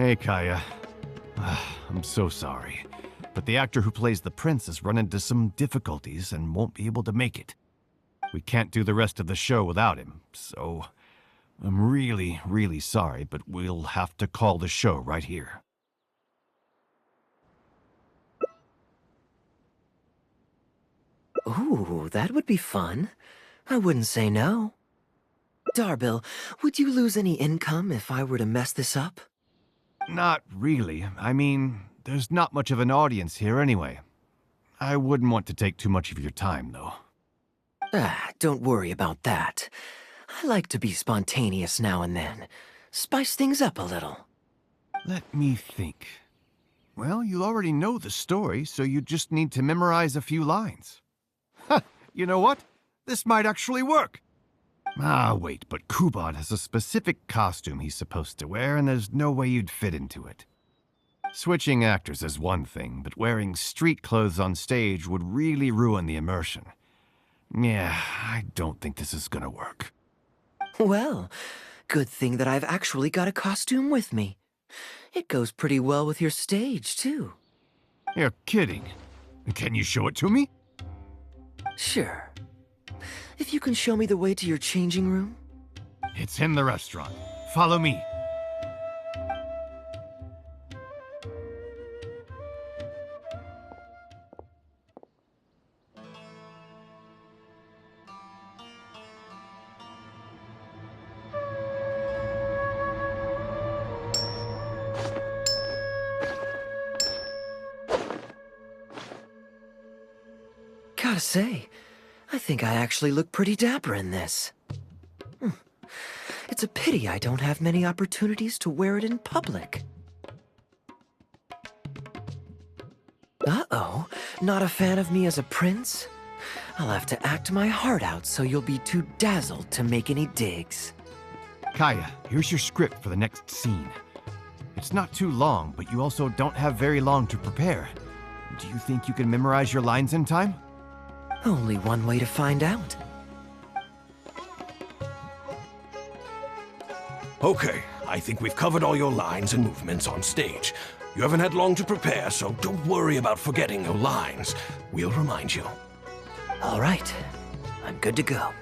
Hey, Kaeya. I'm so sorry, but the actor who plays the prince has run into some difficulties and won't be able to make it. We can't do the rest of the show without him, so I'm really sorry, but we'll have to call the show right here. Ooh, that would be fun. I wouldn't say no. Darbil, would you lose any income if I were to mess this up? Not really. I mean, there's not much of an audience here anyway. I wouldn't want to take too much of your time, though. Don't worry about that. I like to be spontaneous now and then. Spice things up a little. Let me think. Well, you already know the story, so you just need to memorize a few lines. Ha! You know what? This might actually work. Wait, but Kubod has a specific costume he's supposed to wear, and there's no way you'd fit into it. Switching actors is one thing, but wearing street clothes on stage would really ruin the immersion. Yeah, I don't think this is gonna work. Well, good thing that I've actually got a costume with me. It goes pretty well with your stage, too. You're kidding. Can you show it to me? Sure. If you can show me the way to your changing room? It's in the restaurant. Follow me. Gotta say, I think I actually look pretty dapper in this. It's a pity I don't have many opportunities to wear it in public. Uh-oh, not a fan of me as a prince? I'll have to act my heart out so you'll be too dazzled to make any digs. Kaeya, here's your script for the next scene. It's not too long, but you also don't have very long to prepare. Do you think you can memorize your lines in time? Only one way to find out. Okay, I think we've covered all your lines and movements on stage. You haven't had long to prepare, so don't worry about forgetting your lines. We'll remind you. All right, I'm good to go.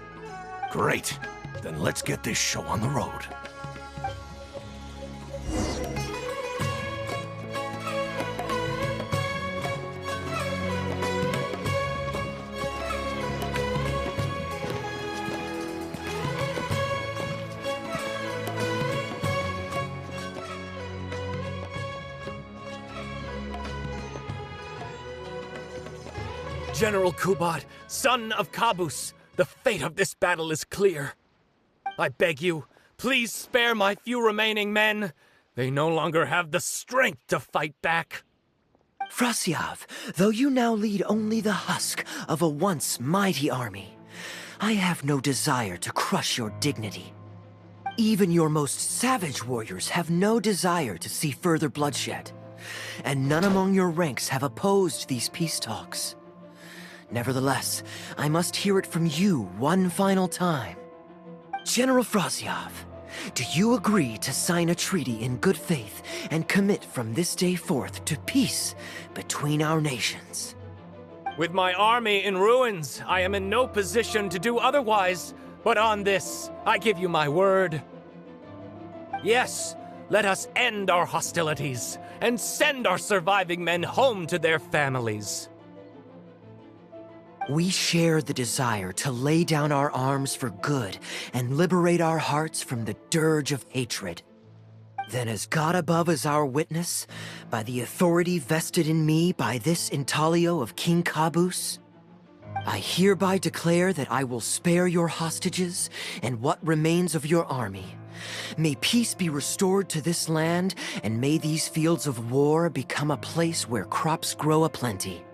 Great. Then let's get this show on the road. General Kubod, son of Kabus, the fate of this battle is clear. I beg you, please spare my few remaining men. They no longer have the strength to fight back. Frasyav, though you now lead only the husk of a once mighty army, I have no desire to crush your dignity. Even your most savage warriors have no desire to see further bloodshed, and none among your ranks have opposed these peace talks. Nevertheless, I must hear it from you one final time. General Frasyav, do you agree to sign a treaty in good faith and commit from this day forth to peace between our nations? With my army in ruins, I am in no position to do otherwise, but on this, I give you my word. Yes, let us end our hostilities and send our surviving men home to their families. We share the desire to lay down our arms for good and liberate our hearts from the dirge of hatred. Then as God above is our witness, by the authority vested in me by this intaglio of King Kabus, I hereby declare that I will spare your hostages and what remains of your army. May peace be restored to this land, and may these fields of war become a place where crops grow aplenty.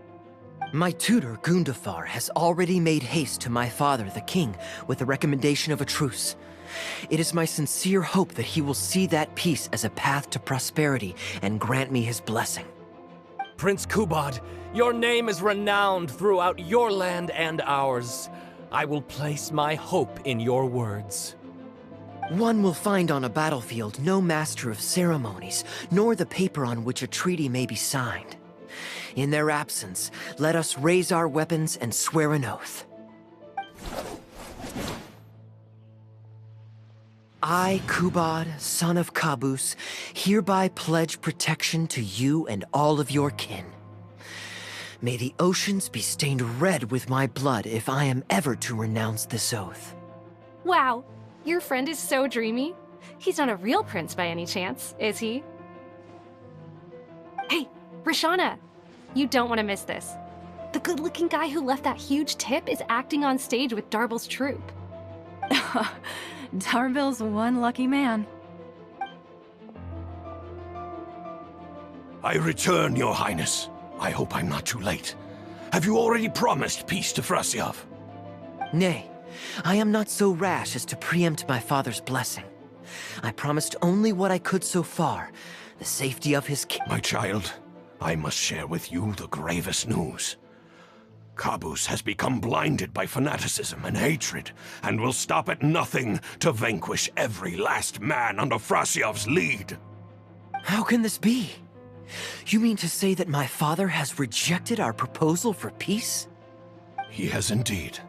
My tutor, Gundafar, has already made haste to my father, the king, with the recommendation of a truce. It is my sincere hope that he will see that peace as a path to prosperity and grant me his blessing. Prince Kubod, your name is renowned throughout your land and ours. I will place my hope in your words. One will find on a battlefield no master of ceremonies, nor the paper on which a treaty may be signed. In their absence, let us raise our weapons and swear an oath. I, Kubad, son of Kabus, hereby pledge protection to you and all of your kin. May the oceans be stained red with my blood if I am ever to renounce this oath. Wow, your friend is so dreamy. He's not a real prince by any chance, is he? Hey, Rashana, you don't want to miss this. The good-looking guy who left that huge tip is acting on stage with Darble's troupe. Darble's one lucky man. I return, Your Highness. I hope I'm not too late. Have you already promised peace to Frasyov? Nay, I am not so rash as to preempt my father's blessing. I promised only what I could so far, the safety of his My child, I must share with you the gravest news. Kabus has become blinded by fanaticism and hatred, and will stop at nothing to vanquish every last man under Frasyov's lead. How can this be? You mean to say that my father has rejected our proposal for peace? He has indeed.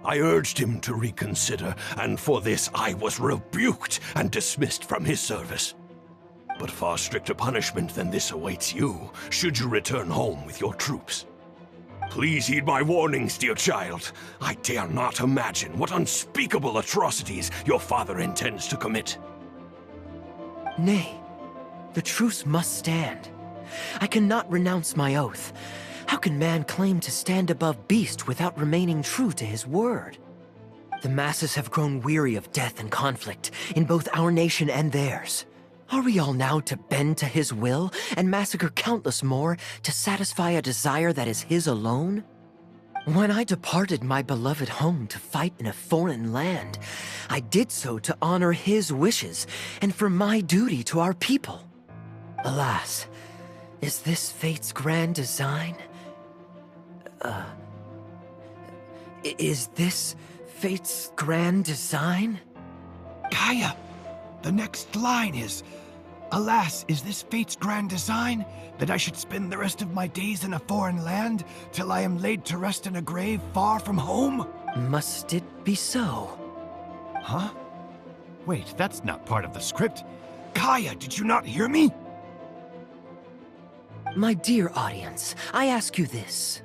I urged him to reconsider, and for this I was rebuked and dismissed from his service. But far stricter punishment than this awaits you, should you return home with your troops. Please heed my warnings, dear child. I dare not imagine what unspeakable atrocities your father intends to commit. Nay, the truce must stand. I cannot renounce my oath. How can man claim to stand above beast without remaining true to his word? The masses have grown weary of death and conflict, in both our nation and theirs. Are we all now to bend to his will and massacre countless more to satisfy a desire that is his alone? When I departed my beloved home to fight in a foreign land, I did so to honor his wishes and for my duty to our people. Alas, is this fate's grand design? Is this fate's grand design? Kaeya, the next line is, "Alas, is this fate's grand design, that I should spend the rest of my days in a foreign land, till I am laid to rest in a grave far from home?" Must it be so? Huh? Wait, that's not part of the script. Kaeya, did you not hear me? My dear audience, I ask you this.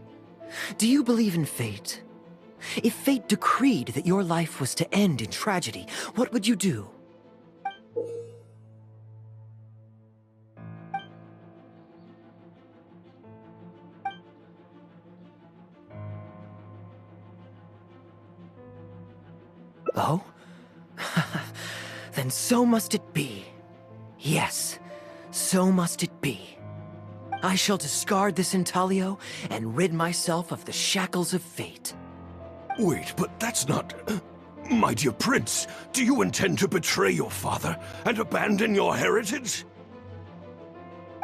Do you believe in fate? If fate decreed that your life was to end in tragedy, what would you do? Oh? Then so must it be. Yes, so must it be. I shall discard this intaglio and rid myself of the shackles of fate. Wait, but that's not... My dear prince, do you intend to betray your father and abandon your heritage?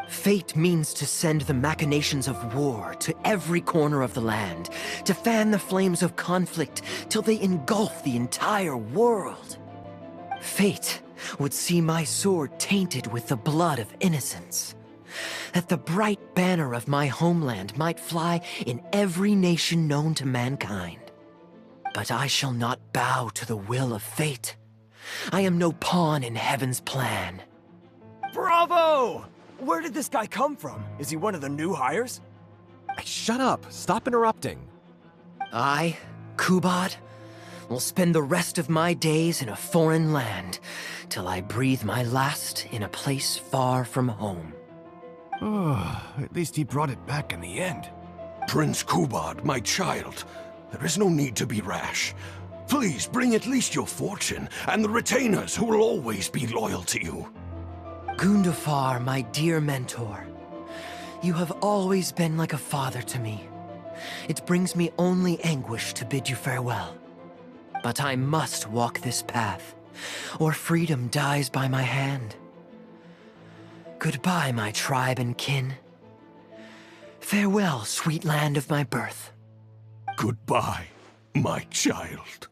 Fate means to send the machinations of war to every corner of the land, to fan the flames of conflict till they engulf the entire world. Fate would see my sword tainted with the blood of innocence, that the bright banner of my homeland might fly in every nation known to mankind. But I shall not bow to the will of fate. I am no pawn in heaven's plan. Bravo! Where did this guy come from? Is he one of the new hires? Shut up! Stop interrupting! I, Kubad, will spend the rest of my days in a foreign land, till I breathe my last in a place far from home. Oh, at least he brought it back in the end. Prince Kubad, my child, there is no need to be rash. Please bring at least your fortune and the retainers who will always be loyal to you. Gundafar, my dear mentor, you have always been like a father to me. It brings me only anguish to bid you farewell. But I must walk this path, or freedom dies by my hand. Goodbye, my tribe and kin. Farewell, sweet land of my birth. Goodbye, my child.